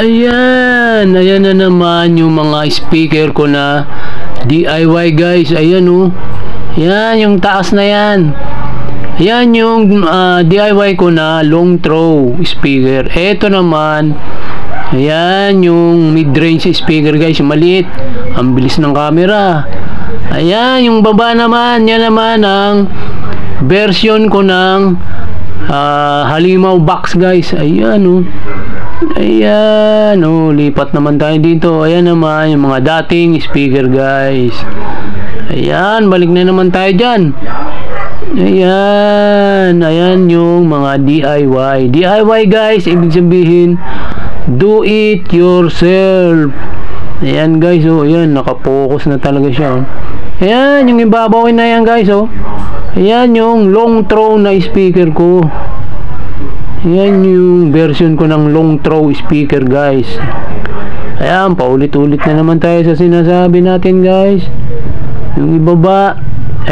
Ayan, ayan na naman yung mga speaker ko na DIY guys. Ayan oh. Yan, yung taas na yan. Ayan yung DIY ko na long throw speaker. Ito naman, ayan yung mid-range speaker guys, maliit. Ang bilis ng camera. Ayan, yung baba naman, yan naman ang version ko ng halimaw box guys. Ayan oh. Ayan oh, lipat naman tayo dito. Ayan naman yung mga dating speaker guys. Ayan, balik na naman tayo dyan. Ayan, ayan yung mga DIY. DIY guys, ibig sabihin do it yourself. Ayan guys oh, ayan, nakapokus na talaga siya oh. Ayan, yung ibabaw na yan guys oh. Ayan yung long throw na speaker ko. Ayan yung version ko ng long throw speaker guys. Ayan, paulit-ulit na naman tayo sa sinasabi natin guys. Yung ibaba,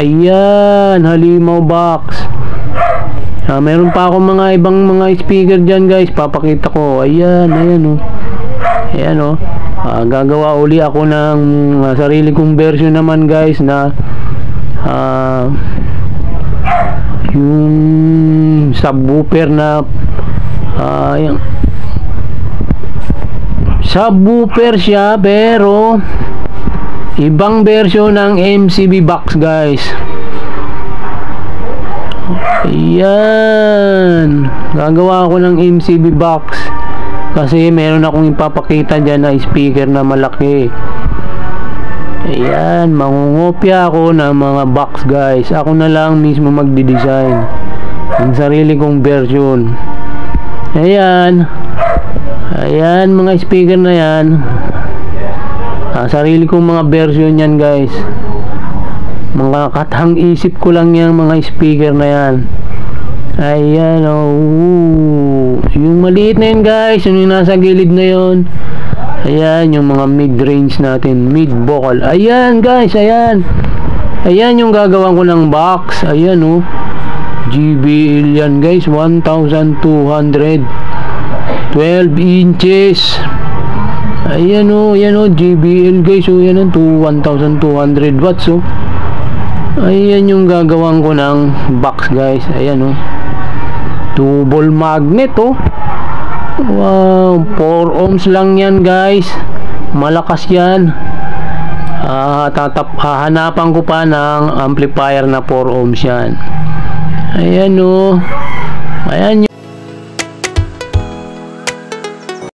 ayan, halimaw box. Meron pa akong mga ibang mga speaker dyan guys, papakita ko. Ayan, ayan oh. Ayan oh. Gagawa uli ako ng sarili kong version naman guys na yung subwoofer na yung subwoofer siya pero ibang version ng MCB box guys. Ayan, gagawa ako ng MCB box kasi meron akong ipapakita dyan na speaker na malaki. Ayan, mangungopya ako ng mga box guys. Ako na lang mismo magdi-design ng sarili kong version. Ayan, ayan mga speaker na yan, sarili kong mga version yan guys. Mga katang isip ko lang yung mga speaker na yan. Ayan oh, yung maliit na yun guys, yung nasa gilid na yun. Ayan yung mga mid-range natin, mid-vocal. Ayan guys, ayan. Ayan yung gagawin ko ng box. Ayan oh, JBL yan guys, 1,200 12 inches. Ayan oh, ayan oh, JBL guys oh, yan oh, 1,200 watts oh. Ayan yung gagawin ko ng box guys. Ayan oh, 2 ball magnet oh. Wow, 4 ohms lang yan guys. Malakas yan. Hahanapan ko pa ng amplifier na 4 ohms yan. Ayan oh. Ayan